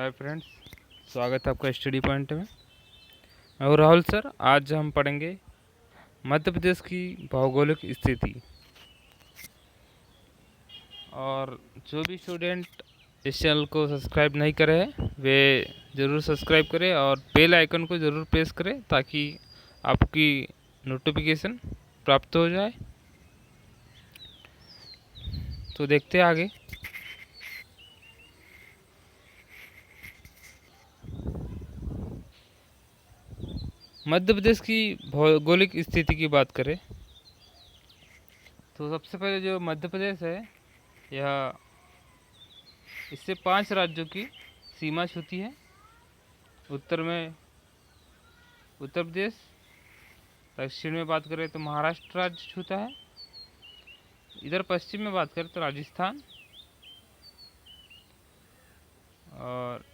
Hi friends, स्वागत है आपका स्टडी पॉइंट में। मैं हूँ राहुल सर। आज हम पढ़ेंगे मध्य प्रदेश की भौगोलिक स्थिति। और जो भी स्टूडेंट इस चैनल को सब्सक्राइब नहीं करे हैं वे ज़रूर सब्सक्राइब करें और बेल आइकन को ज़रूर प्रेस करें ताकि आपकी नोटिफिकेशन प्राप्त हो जाए। तो देखते हैं आगे। मध्य प्रदेश की भौगोलिक स्थिति की बात करें तो सबसे पहले जो मध्य प्रदेश है यह इससे 5 राज्यों की सीमा छूती है। उत्तर में उत्तर प्रदेश, दक्षिण में बात करें तो महाराष्ट्र राज्य छूता है। इधर पश्चिम में बात करें तो राजस्थान, और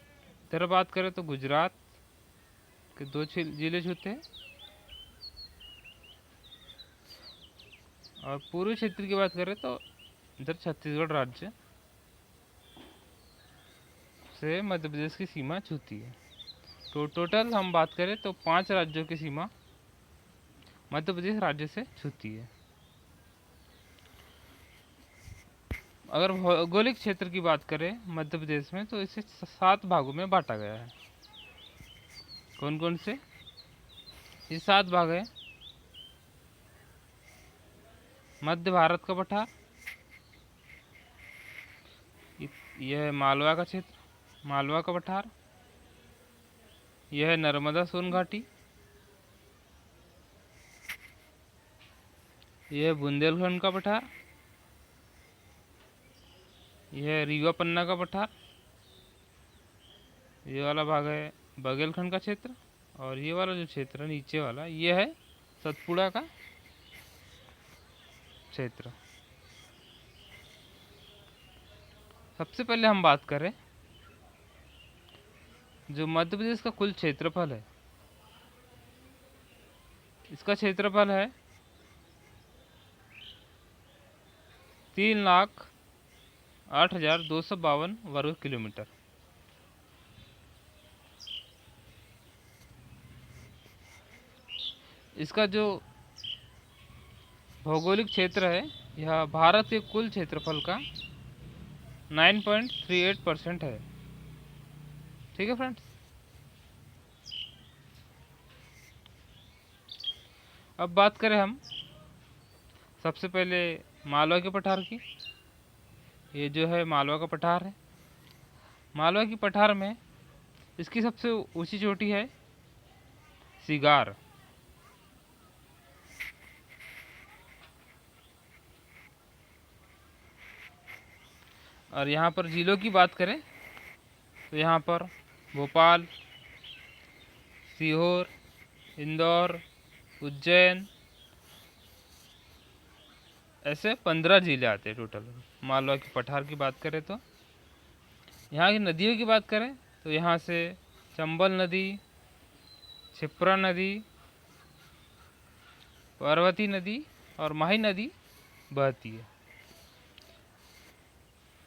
इधर बात करें तो गुजरात के 2 जिले छूते हैं। और पूर्वी क्षेत्र की बात करें तो इधर छत्तीसगढ़ राज्य से मध्य प्रदेश की सीमा छूती है। तो टोटल हम बात करें तो 5 राज्यों की सीमा मध्य प्रदेश राज्य से छूती है। अगर भौगोलिक क्षेत्र की बात करें मध्य प्रदेश में तो इसे 7 भागों में बांटा गया है। कौन कौन से? ये 7 भाग है। मध्य भारत का पठार, यह है मालवा का क्षेत्र, मालवा का पठार। यह है नर्मदा सोन घाटी, यह है बुंदेलखंड का पठार, यह है रीवा पन्ना का पठार। ये वाला भाग है बघेलखंड का क्षेत्र, और ये वाला जो क्षेत्र है नीचे वाला ये है सतपुड़ा का क्षेत्र। सबसे पहले हम बात करें जो मध्य प्रदेश का कुल क्षेत्रफल है, इसका क्षेत्रफल है 3,08,252 वर्ग किलोमीटर। इसका जो भौगोलिक क्षेत्र है यह भारत के कुल क्षेत्रफल का 9.38% है। ठीक है फ्रेंड्स। अब बात करें हम सबसे पहले मालवा के पठार की। ये जो है मालवा का पठार है। मालवा की पठार में इसकी सबसे ऊंची चोटी है सिगार। और यहाँ पर जिलों की बात करें तो यहाँ पर भोपाल, सीहोर, इंदौर, उज्जैन, ऐसे 15 जिले आते हैं टोटल। मालवा की पठार की बात करें तो यहाँ की नदियों की बात करें तो यहाँ से चंबल नदी, क्षिप्रा नदी, पार्वती नदी और माही नदी बहती है।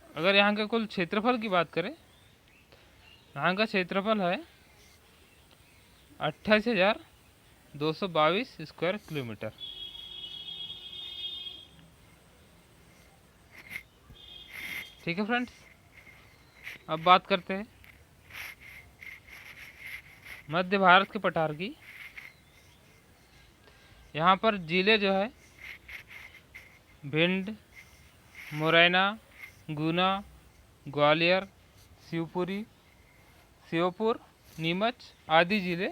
अगर यहाँ के कुल क्षेत्रफल की बात करें, यहाँ का क्षेत्रफल है 28,222 स्क्वायर किलोमीटर। ठीक है फ्रेंड्स। अब बात करते हैं मध्य भारत के पठार की। यहाँ पर जिले जो है भिंड, मुरैना, गुना, ग्वालियर, शिवपुरी, श्योपुर, नीमच आदि जिले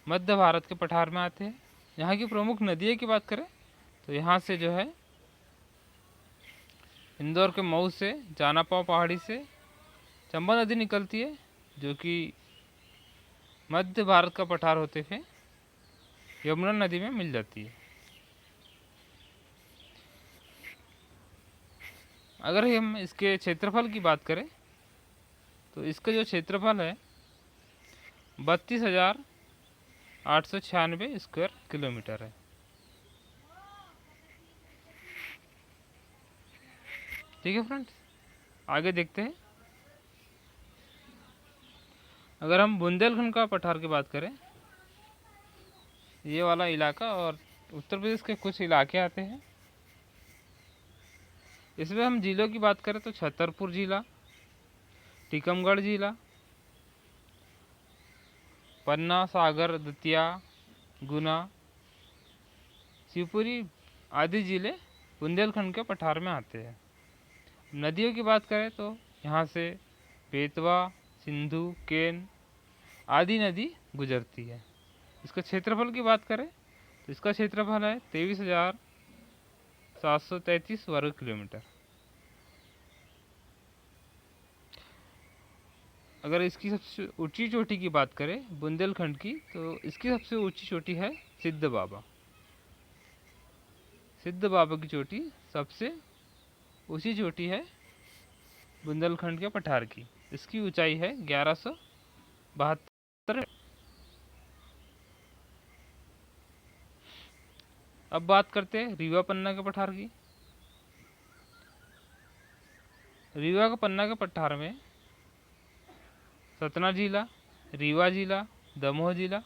मध्य भारत के पठार में आते हैं। यहाँ की प्रमुख नदियों की बात करें तो यहाँ से जो है इंदौर के मऊ से, जानापाव पहाड़ी से चंबल नदी निकलती है, जो कि मध्य भारत का पठार होते हुए यमुना नदी में मिल जाती है। अगर हम इसके क्षेत्रफल की बात करें तो इसका जो क्षेत्रफल है 32,896 स्क्वायर किलोमीटर है। ठीक है फ्रेंड्स, आगे देखते हैं। अगर हम बुंदेलखंड का पठार की बात करें, ये वाला इलाका और उत्तर प्रदेश के कुछ इलाके आते हैं। इसमें हम जिलों की बात करें तो छतरपुर जिला, टीकमगढ़ जिला, पन्ना, सागर, दतिया, गुना, शिवपुरी आदि जिले बुंदेलखंड के पठार में आते हैं। नदियों की बात करें तो यहाँ से बेतवा, सिंधु, केन आदि नदी गुजरती है। इसका क्षेत्रफल की बात करें तो इसका क्षेत्रफल है 23,733 वर्ग किलोमीटर। अगर इसकी सबसे ऊंची चोटी की बात करें बुंदेलखंड की, तो इसकी सबसे ऊंची चोटी है सिद्ध बाबा। सिद्ध बाबा की चोटी सबसे ऊंची चोटी है बुंदेलखंड के पठार की। इसकी ऊंचाई है 1172। अब बात करते हैं रीवा पन्ना के पठार की। रीवा का पन्ना के पठार में सतना जिला, रीवा जिला, दमोह जिला,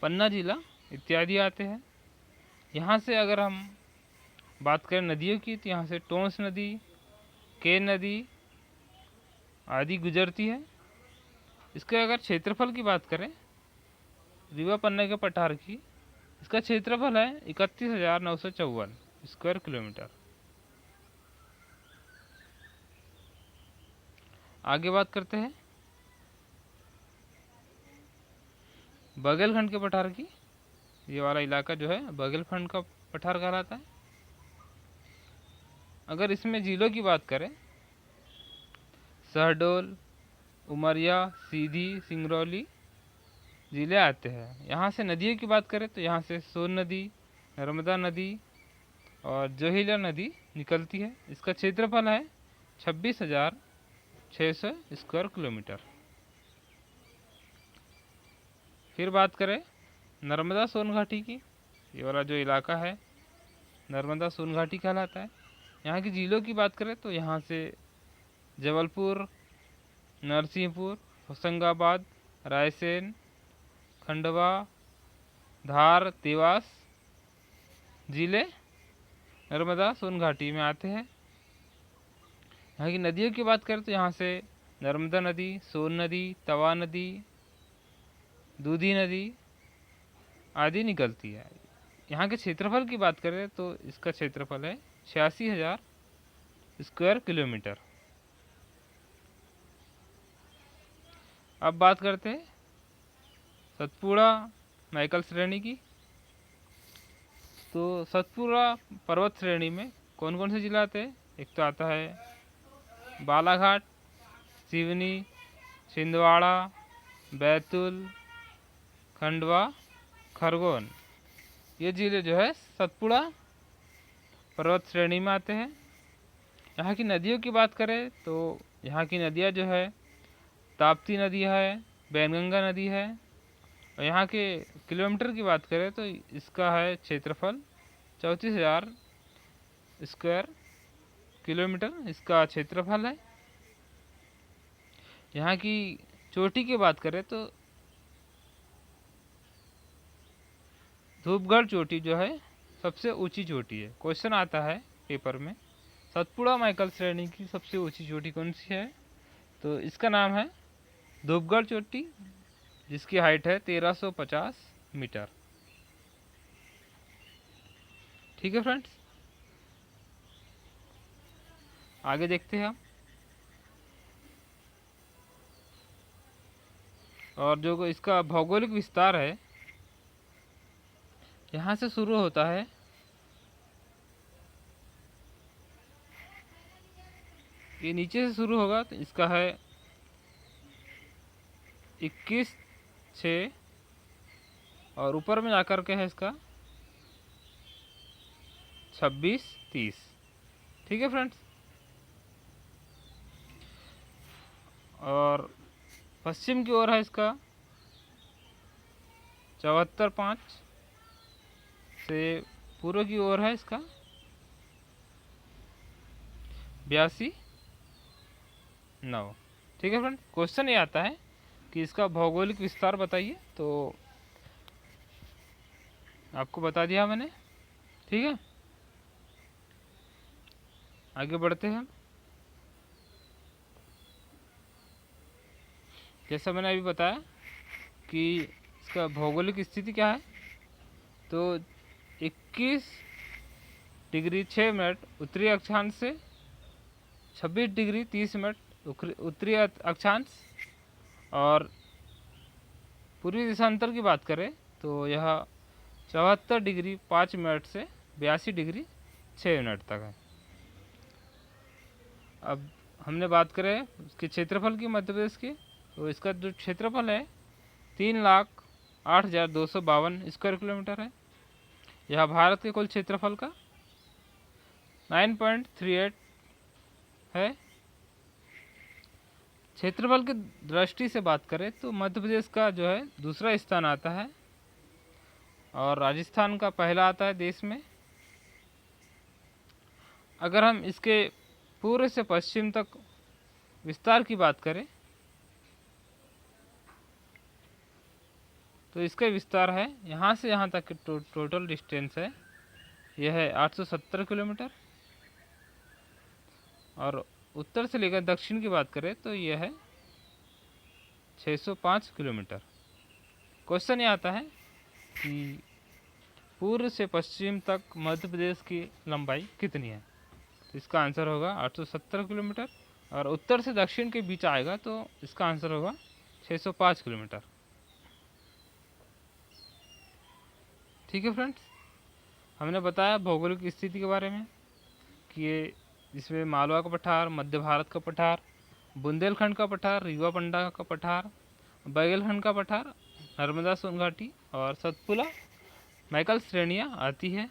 पन्ना जिला इत्यादि आते हैं। यहाँ से अगर हम बात करें नदियों की तो यहाँ से टोंस नदी, केन नदी आदि गुजरती है। इसके अगर क्षेत्रफल की बात करें रीवा पन्ना के पठार की, इसका क्षेत्रफल है 31,954 स्क्वायर किलोमीटर। आगे बात करते हैं बघेलखंड के पठार की। ये वाला इलाका जो है बघेलखंड का पठार कहलाता है। अगर इसमें जिलों की बात करें शहडोल, उमरिया, सीधी, सिंगरौली जिले आते हैं। यहाँ से नदियों की बात करें तो यहाँ से सोन नदी, नर्मदा नदी और जोहिला नदी निकलती है। इसका क्षेत्रफल है 26,600 स्क्वायर किलोमीटर। फिर बात करें नर्मदा सोन घाटी की। ये वाला जो इलाका है नर्मदा सोन घाटी कहलाता है। यहाँ की जिलों की बात करें तो यहाँ से जबलपुर, नरसिंहपुर, होशंगाबाद, रायसेन, खंडवा, धार, देवास जिले नर्मदा सोन घाटी में आते हैं। यहाँ की नदियों की बात करें तो यहाँ से नर्मदा नदी, सोन नदी, तवा नदी, दूधी नदी आदि निकलती है। यहाँ के क्षेत्रफल की बात करें तो इसका क्षेत्रफल है 86,000 स्क्वायर किलोमीटर। अब बात करते हैं सतपुड़ा मैकल श्रेणी की। तो सतपुड़ा पर्वत श्रेणी में कौन कौन से जिला आते हैं? एक तो आता है बालाघाट, सिवनी, छिंदवाड़ा, बैतूल, खंडवा, खरगोन। ये जिले जो है सतपुड़ा पर्वत श्रेणी में आते हैं। यहाँ की नदियों की बात करें तो यहाँ की नदियाँ जो है ताप्ती नदी है, बैनगंगा नदी है। और यहाँ के किलोमीटर की बात करें तो इसका है क्षेत्रफल 34,000 स्क्वायर किलोमीटर इसका क्षेत्रफल है। यहाँ की चोटी की बात करें तो धूपगढ़ चोटी जो है सबसे ऊंची चोटी है। क्वेश्चन आता है पेपर में सतपुड़ा मैकल श्रेणी की सबसे ऊंची चोटी कौन सी है? तो इसका नाम है धूपगढ़ चोटी, जिसकी हाइट है 1350 मीटर। ठीक है फ्रेंड्स, आगे देखते हैं हम। और जो इसका भौगोलिक विस्तार है यहाँ से शुरू होता है ये नीचे से शुरू होगा तो इसका है 21,600 और ऊपर में जाकर के है इसका 26,30। ठीक है फ्रेंड्स, और पश्चिम की ओर है इसका 74,5 से पूर्व की ओर है इसका 82,9। ठीक है फ्रेंड, क्वेश्चन ये आता है कि इसका भौगोलिक विस्तार बताइए, तो आपको बता दिया मैंने। ठीक है, आगे बढ़ते हैं। जैसा मैंने अभी बताया कि इसका भौगोलिक स्थिति क्या है, तो 21 डिग्री 6 मिनट उत्तरी अक्षांश से 26 डिग्री 30 मिनट उत्तरी अक्षांश, और पूर्वी देशांतर की बात करें तो यह 74 डिग्री 5 मिनट से 82 डिग्री 6 मिनट तक है। अब हमने बात करें इसके क्षेत्रफल की, मध्य प्रदेश की, तो इसका जो क्षेत्रफल है 3,08,252 स्क्वायर किलोमीटर है। यह भारत के कुल क्षेत्रफल का 9.38 है। क्षेत्रफल की दृष्टि से बात करें तो मध्य प्रदेश का जो है दूसरा स्थान आता है, और राजस्थान का पहला आता है देश में। अगर हम इसके पूर्व से पश्चिम तक विस्तार की बात करें तो इसका विस्तार है यहाँ से यहाँ तक टोटल डिस्टेंस है, यह है 870 किलोमीटर। और उत्तर से लेकर दक्षिण की बात करें तो यह है 605 किलोमीटर। क्वेश्चन ये आता है कि पूर्व से पश्चिम तक मध्य प्रदेश की लंबाई कितनी है, तो इसका आंसर होगा 870 किलोमीटर, और उत्तर से दक्षिण के बीच आएगा तो इसका आंसर होगा 605 किलोमीटर। ठीक है फ्रेंड्स, हमने बताया भौगोलिक स्थिति के बारे में कि ये इसमें मालवा का पठार, मध्य भारत का पठार, बुंदेलखंड का पठार, रीवा पंडा का पठार, बघेलखंड का पठार, नर्मदा सोन घाटी और सतपुड़ा मैकल श्रेणियाँ आती है।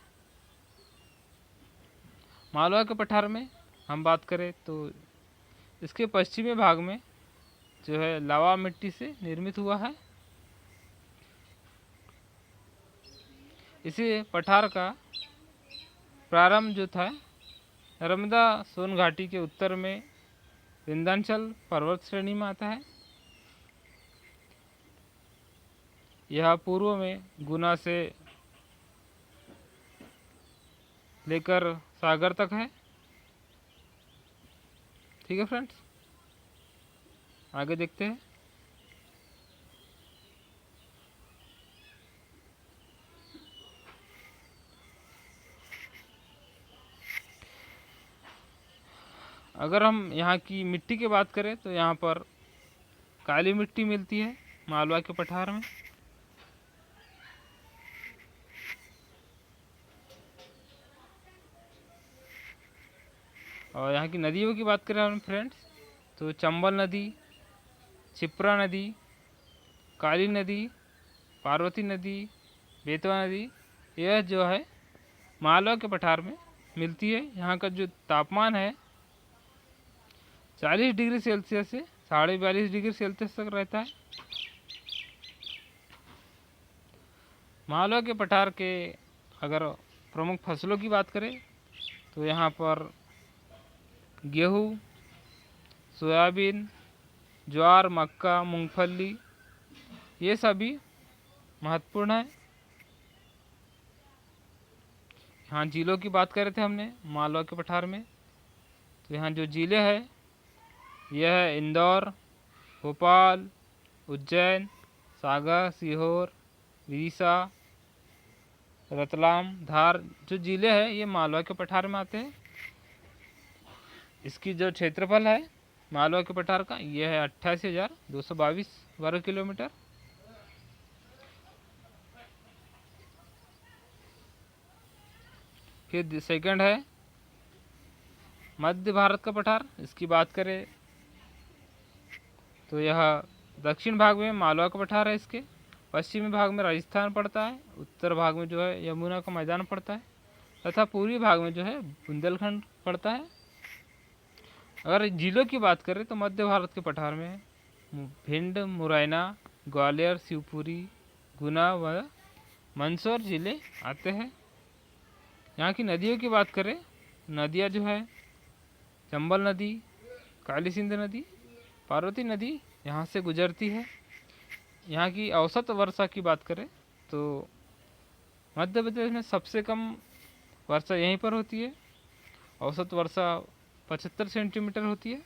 मालवा के पठार में हम बात करें तो इसके पश्चिमी भाग में जो है लावा मिट्टी से निर्मित हुआ है। इसी पठार का प्रारंभ जो था नर्मदा सोन घाटी के उत्तर में विंध्याचल पर्वत श्रेणी में आता है। यह पूर्व में गुना से लेकर सागर तक है। ठीक है फ्रेंड्स, आगे देखते हैं। अगर हम यहाँ की मिट्टी की बात करें तो यहाँ पर काली मिट्टी मिलती है मालवा के पठार में। और यहाँ की नदियों की बात करें हम फ्रेंड्स तो चंबल नदी, क्षिप्रा नदी, काली नदी, पार्वती नदी, बेतवा नदी, यह जो है मालवा के पठार में मिलती है। यहाँ का जो तापमान है 40 डिग्री सेल्सियस से 42.5 डिग्री सेल्सियस तक रहता है। मालवा के पठार के अगर प्रमुख फसलों की बात करें तो यहाँ पर गेहूँ, सोयाबीन, ज्वार, मक्का, मूंगफली, ये सभी महत्वपूर्ण है। यहाँ जिलों की बात कर रहे थे हमने मालवा के पठार में, तो यहाँ जो जिले हैं यह है इंदौर, भोपाल, उज्जैन, सागर, सीहोर, विदिशा, रतलाम, धार, जो जिले हैं ये मालवा के पठार में आते हैं। इसकी जो क्षेत्रफल है मालवा के पठार का यह है 88,222 वर्ग किलोमीटर। फिर सेकंड है मध्य भारत का पठार। इसकी बात करें तो यह दक्षिण भाग में मालवा का पठार है, इसके पश्चिमी भाग में राजस्थान पड़ता है, उत्तर भाग में जो है यमुना का मैदान पड़ता है, तथा पूर्वी भाग में जो है बुंदेलखंड पड़ता है। अगर जिलों की बात करें तो मध्य भारत के पठार में भिंड, मुरैना, ग्वालियर, शिवपुरी, गुना व मंदसौर जिले आते हैं। यहाँ की नदियों की बात करें, नदियाँ जो है चंबल नदी, काली सिंध नदी, पार्वती नदी यहाँ से गुजरती है। यहाँ की औसत वर्षा की बात करें तो मध्य प्रदेश में सबसे कम वर्षा यहीं पर होती है। औसत वर्षा 75 सेंटीमीटर होती है।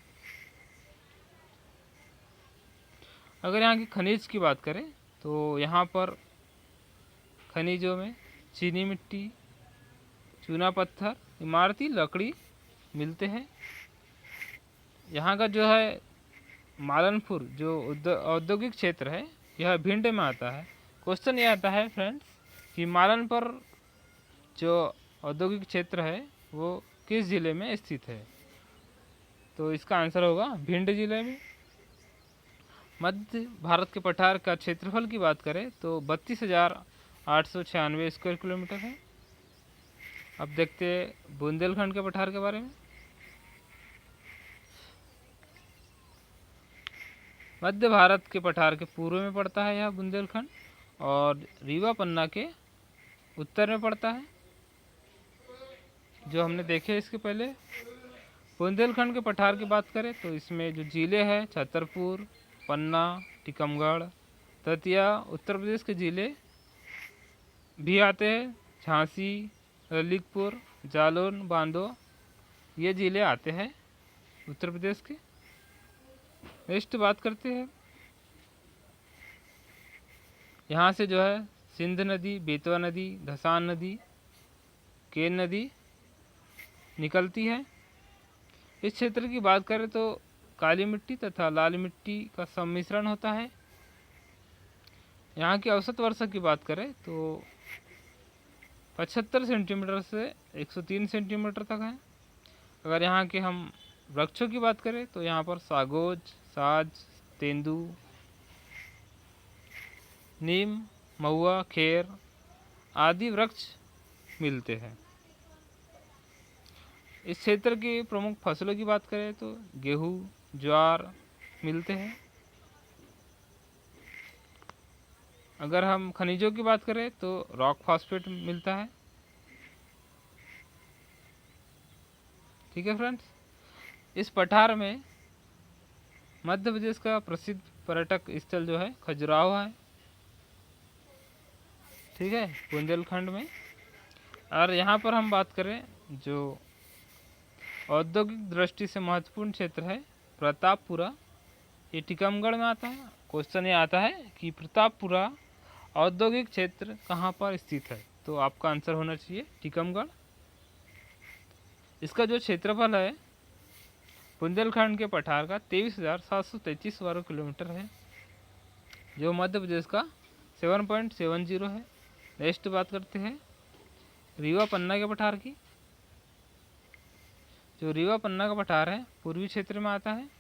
अगर यहाँ की खनिज की बात करें तो यहाँ पर खनिजों में चीनी मिट्टी, चूना पत्थर, इमारती लकड़ी मिलते हैं। यहाँ का जो है मालनपुर जो औद्योगिक क्षेत्र है, यह भिंड में आता है। क्वेश्चन ये आता है फ्रेंड्स कि मालनपुर जो औद्योगिक क्षेत्र है वो किस ज़िले में स्थित है, तो इसका आंसर होगा भिंड जिले में। मध्य भारत के पठार का क्षेत्रफल की बात करें तो 32,896 स्क्वायर किलोमीटर है। अब देखते हैं बुंदेलखंड के पठार के बारे में। मध्य भारत के पठार के पूर्व में पड़ता है यह बुंदेलखंड, और रीवा पन्ना के उत्तर में पड़ता है, जो हमने देखे इसके पहले। बुंदेलखंड के पठार की बात करें तो इसमें जो ज़िले हैं छतरपुर, पन्ना, टीकमगढ़, दतिया, उत्तर प्रदेश के ज़िले भी आते हैं। झांसी, ललितपुर, जालौन, बांदो, ये ज़िले आते हैं उत्तर प्रदेश के। नेक्स्ट बात करते हैं, यहाँ से जो है सिंध नदी, बेतवा नदी, धसान नदी, केन नदी निकलती है। इस क्षेत्र की बात करें तो काली मिट्टी तथा लाल मिट्टी का सम्मिश्रण होता है। यहाँ की औसत वर्षा की बात करें तो 75 सेंटीमीटर से 103 सेंटीमीटर तक है। अगर यहाँ के हम वृक्षों की बात करें तो यहाँ पर सागौज, साज, तेंदू, नीम, महुआ, खेर आदि वृक्ष मिलते हैं। इस क्षेत्र की प्रमुख फसलों की बात करें तो गेहूँ, ज्वार मिलते हैं। अगर हम खनिजों की बात करें तो रॉक फॉस्फेट मिलता है। ठीक है फ्रेंड्स, इस पठार में मध्य प्रदेश का प्रसिद्ध पर्यटक स्थल जो है खजुराहो है। ठीक है, बुंदेलखंड में। और यहाँ पर हम बात करें जो औद्योगिक दृष्टि से महत्वपूर्ण क्षेत्र है प्रतापपुरा, ये टीकमगढ़ में आता है। क्वेश्चन ये आता है कि प्रतापपुरा औद्योगिक क्षेत्र कहाँ पर स्थित है, तो आपका आंसर होना चाहिए टीकमगढ़। इसका जो क्षेत्रफल है बुंदेलखंड के पठार का 23,733 वर्ग किलोमीटर है, जो मध्य प्रदेश का 7.70 है। नेक्स्ट बात करते हैं रीवा पन्ना के पठार की। जो रीवा पन्ना का पठार है पूर्वी क्षेत्र में आता है,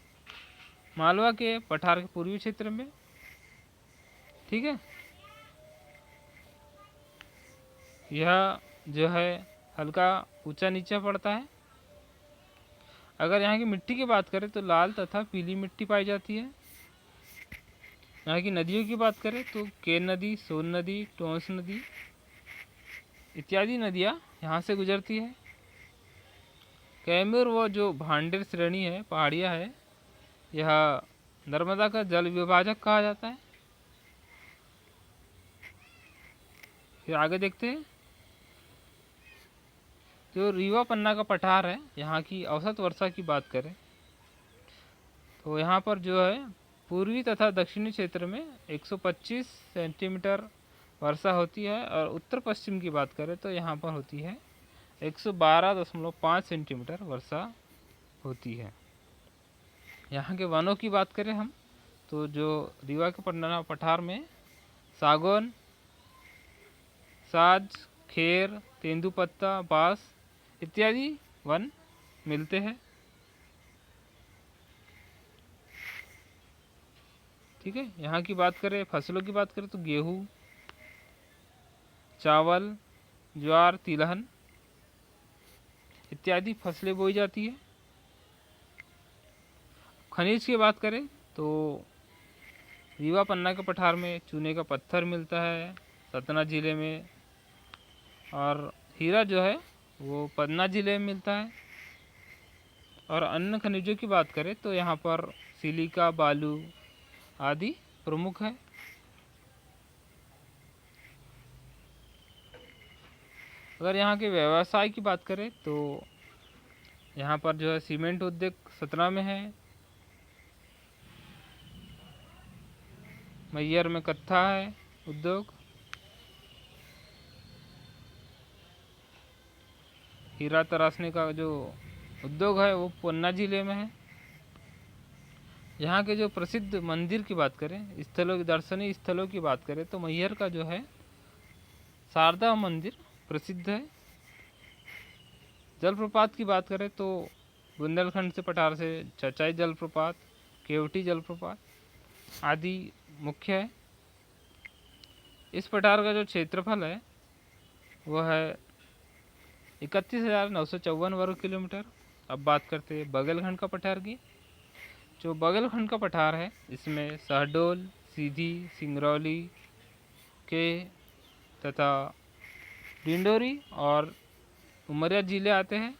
मालवा के पठार के पूर्वी क्षेत्र में। ठीक है, यह जो है हल्का ऊंचा नीचा पड़ता है। अगर यहाँ की मिट्टी की बात करें तो लाल तथा पीली मिट्टी पाई जाती है। यहाँ की नदियों की बात करें तो केन नदी, सोन नदी, टोंस नदी इत्यादि नदियाँ यहाँ से गुजरती है। कैमूर व जो भांडेर श्रेणी है, पहाड़ियाँ है, यह नर्मदा का जल विभाजक कहा जाता है। फिर आगे देखते हैं, जो रीवा पन्ना का पठार है, यहाँ की औसत वर्षा की बात करें तो यहाँ पर जो है पूर्वी तथा दक्षिणी क्षेत्र में 125 सेंटीमीटर वर्षा होती है, और उत्तर पश्चिम की बात करें तो यहाँ पर होती है 112.5 सेंटीमीटर वर्षा होती है। यहाँ के वनों की बात करें हम तो जो रीवा के पन्ना पठार में सागौन, साज, खेर, तेंदुपत्ता, बांस इत्यादि वन मिलते हैं। ठीक है, यहाँ की बात करें फसलों की बात करें तो गेहूँ, चावल, ज्वार, तिलहन इत्यादि फसलें बोई जाती है। खनिज की बात करें तो रीवा पन्ना के पठार में चूने का पत्थर मिलता है सतना ज़िले में, और हीरा जो है वो पन्ना ज़िले में मिलता है। और अन्य खनिजों की बात करें तो यहाँ पर सिलिका, बालू आदि प्रमुख है। अगर यहाँ के व्यवसाय की बात करें तो यहाँ पर जो है सीमेंट उद्योग 17 में है, मैयर में कत्था है उद्योग, हीरा तराशने का जो उद्योग है वो पन्ना जिले में है। यहाँ के जो प्रसिद्ध मंदिर की बात करें, स्थलों की दर्शनीय स्थलों की बात करें तो मैहर का जो है शारदा मंदिर प्रसिद्ध है। जलप्रपात की बात करें तो बुंदेलखंड से पठार से चचाई जलप्रपात, केवटी जलप्रपात आदि मुख्य है। इस पठार का जो क्षेत्रफल है वह है 31,954 वर्ग किलोमीटर। अब बात करते हैं बघेलखंड का पठार की। जो बघेलखंड का पठार है इसमें शहडोल, सीधी, सिंगरौली के तथा डिंडोरी और उमरिया जिले आते हैं।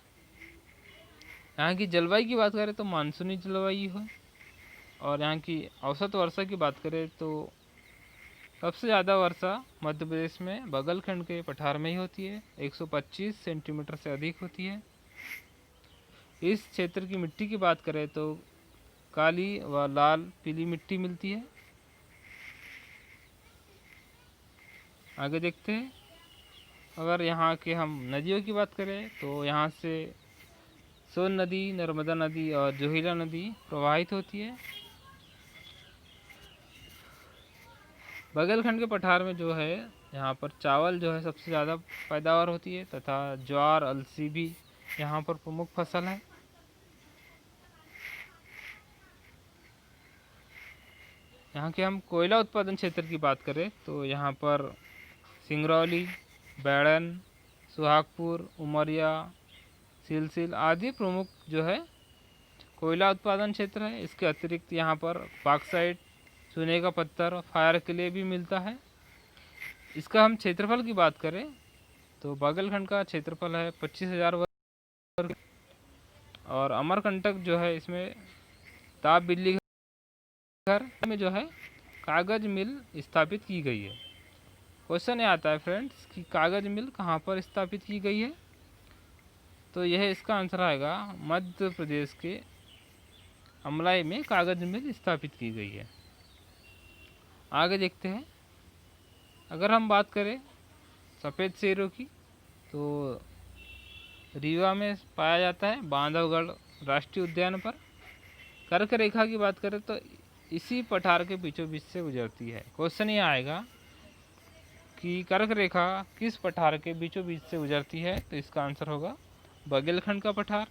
यहाँ की जलवायु की बात करें तो मानसूनी जलवायु है, और यहाँ की औसत वर्षा की बात करें तो सबसे ज़्यादा वर्षा मध्य प्रदेश में बघेलखंड के पठार में ही होती है, 125 सेंटीमीटर से अधिक होती है। इस क्षेत्र की मिट्टी की बात करें तो काली व लाल पीली मिट्टी मिलती है। आगे देखते हैं, अगर यहाँ के हम नदियों की बात करें तो यहाँ से सोन नदी, नर्मदा नदी और जोहिला नदी प्रवाहित होती है। बघेलखंड के पठार में जो है यहाँ पर चावल जो है सबसे ज़्यादा पैदावार होती है, तथा ज्वार, अलसी भी यहाँ पर प्रमुख फसल है। यहाँ के हम कोयला उत्पादन क्षेत्र की बात करें तो यहाँ पर सिंगरौली, बैड़न, सुहागपुर, उमरिया, सिलसिल आदि प्रमुख जो है कोयला उत्पादन क्षेत्र है। इसके अतिरिक्त यहाँ पर बॉक्साइट, चूने का पत्थर, फायर के लिए भी मिलता है। इसका हम क्षेत्रफल की बात करें तो बघेलखंड का क्षेत्रफल है 25,000 वर्ग, और अमरकंटक जो है इसमें ताप बिल्ली घर में जो है कागज मिल स्थापित की गई है। क्वेश्चन ये आता है फ्रेंड्स कि कागज मिल कहाँ पर स्थापित की गई है, तो यह इसका आंसर आएगा मध्य प्रदेश के अमलाई में कागज मिल स्थापित की गई है। आगे देखते हैं, अगर हम बात करें सफ़ेद शेरों की तो रीवा में पाया जाता है, बांधवगढ़ राष्ट्रीय उद्यान पर। कर्क रेखा की बात करें तो इसी पठार के बीचों बीच से गुजरती है। क्वेश्चन ये आएगा कि कर्क रेखा किस पठार के बीचों बीच से गुजरती है, तो इसका आंसर होगा बघेलखंड का पठार।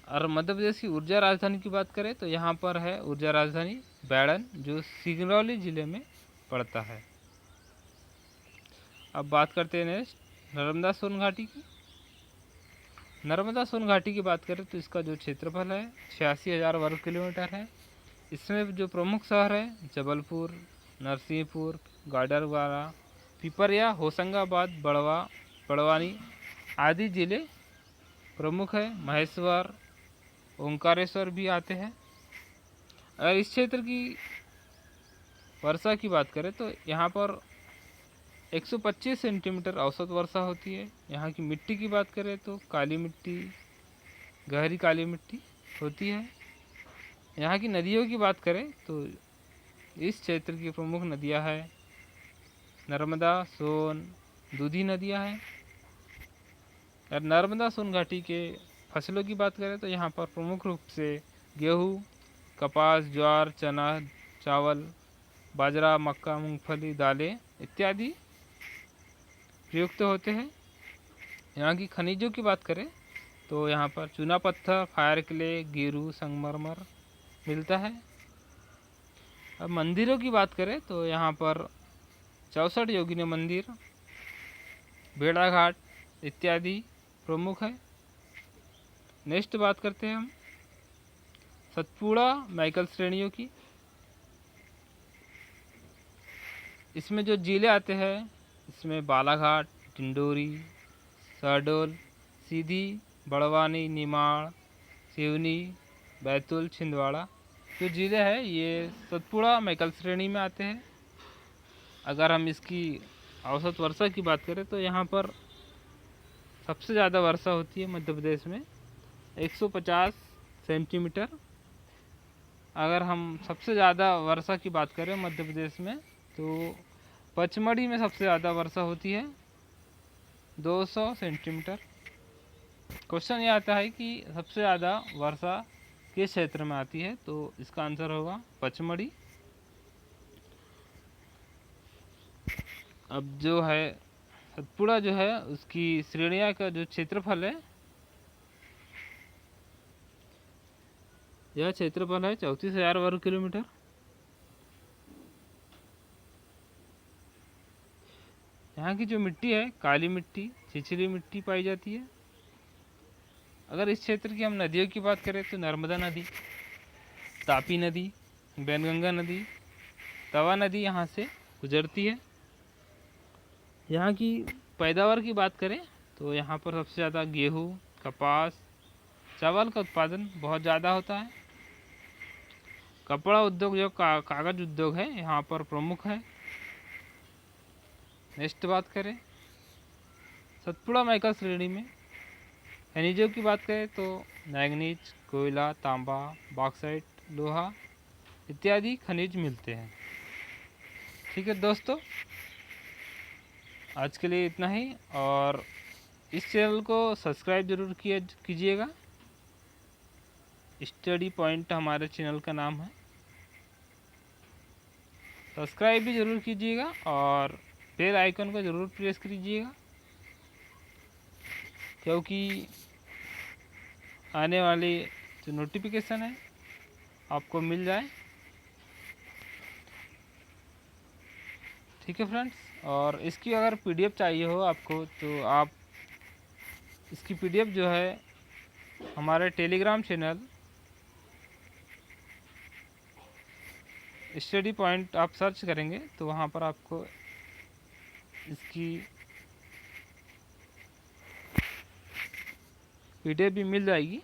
और मध्य प्रदेश की ऊर्जा राजधानी की बात करें तो यहाँ पर है ऊर्जा राजधानी बैड़न, जो सिंगरौली जिले में पड़ता है। अब बात करते हैं नेक्स्ट नर्मदा सोन घाटी की। नर्मदा सोन घाटी की बात करें तो इसका जो क्षेत्रफल है 86,000 वर्ग किलोमीटर है। इसमें जो प्रमुख शहर है जबलपुर, नरसिंहपुर, गाडरवारा, पिपरिया, होशंगाबाद, बड़वानी आदि जिले प्रमुख है। महेश्वर, ओंकारेश्वर भी आते हैं। अगर इस क्षेत्र की वर्षा की बात करें तो यहाँ पर 125 सेंटीमीटर औसत वर्षा होती है। यहाँ की मिट्टी की बात करें तो काली मिट्टी, गहरी काली मिट्टी होती है। यहाँ की नदियों की बात करें तो इस क्षेत्र की प्रमुख नदियाँ हैं नर्मदा, सोन, दूधी नदियाँ हैं। और नर्मदा सोन घाटी के फसलों की बात करें तो यहाँ पर प्रमुख रूप से गेहूँ, कपास, ज्वार, चना, चावल, बाजरा, मक्का, मूंगफली, दालें इत्यादि प्रयुक्त होते हैं। यहाँ की खनिजों की बात करें तो यहाँ पर चूना पत्थर, फायर क्ले, गेरू, संगमरमर मिलता है। अब मंदिरों की बात करें तो यहाँ पर 64 योगिनी मंदिर, बेड़ा घाट इत्यादि प्रमुख है। नेक्स्ट बात करते हैं हम सतपुड़ा माइकल श्रेणियों की। इसमें जो जिले आते हैं इसमें बालाघाट, डिंडोरी, शहडोल, सीधी, बड़वानी, निमाड़, सिवनी, बैतूल, छिंदवाड़ा जो जिले हैं ये सतपुड़ा माइकल श्रेणी में आते हैं। अगर हम इसकी औसत वर्षा की बात करें तो यहाँ पर सबसे ज़्यादा वर्षा होती है मध्य प्रदेश में 150 सेंटीमीटर। अगर हम सबसे ज़्यादा वर्षा की बात करें मध्य प्रदेश में तो पचमढ़ी में सबसे ज़्यादा वर्षा होती है 200 सेंटीमीटर। क्वेश्चन ये आता है कि सबसे ज़्यादा वर्षा किस क्षेत्र में आती है, तो इसका आंसर होगा पचमढ़ी। अब जो है सतपुड़ा जो है उसकी श्रेणियाँ का जो क्षेत्रफल है, यह क्षेत्रफल है 34,000 वर्ग किलोमीटर। यहाँ की जो मिट्टी है काली मिट्टी, छिछली मिट्टी पाई जाती है। अगर इस क्षेत्र की हम नदियों की बात करें तो नर्मदा नदी, तापी नदी, वैनगंगा नदी, तवा नदी यहाँ से गुजरती है। यहाँ की पैदावार की बात करें तो यहाँ पर सबसे ज़्यादा गेहूँ, कपास, चावल का उत्पादन बहुत ज़्यादा होता है। कपड़ा उद्योग जो कागज़ उद्योग है यहाँ पर प्रमुख है। नेक्स्ट बात करें सतपुड़ा माइका श्रेणी में खनिजों की बात करें तो मैंगनीज, कोयला, तांबा, बॉक्साइट, लोहा इत्यादि खनिज मिलते हैं। ठीक है दोस्तों, आज के लिए इतना ही। और इस चैनल को सब्सक्राइब जरूर कीजिएगा। स्टडी पॉइंट हमारे चैनल का नाम है, सब्सक्राइब भी ज़रूर कीजिएगा और बेल आइकन को ज़रूर प्रेस कीजिएगा, क्योंकि आने वाली जो नोटिफिकेशन है आपको मिल जाए। ठीक है फ्रेंड्स, और इसकी अगर पीडीएफ चाहिए हो आपको तो आप इसकी पीडीएफ जो है हमारे टेलीग्राम चैनल स्टडी पॉइंट आप सर्च करेंगे तो वहाँ पर आपको इसकी पीडीएफ भी मिल जाएगी।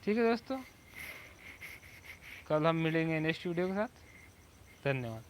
ठीक है दोस्तों, कल हम मिलेंगे नेक्स्ट वीडियो के साथ। धन्यवाद।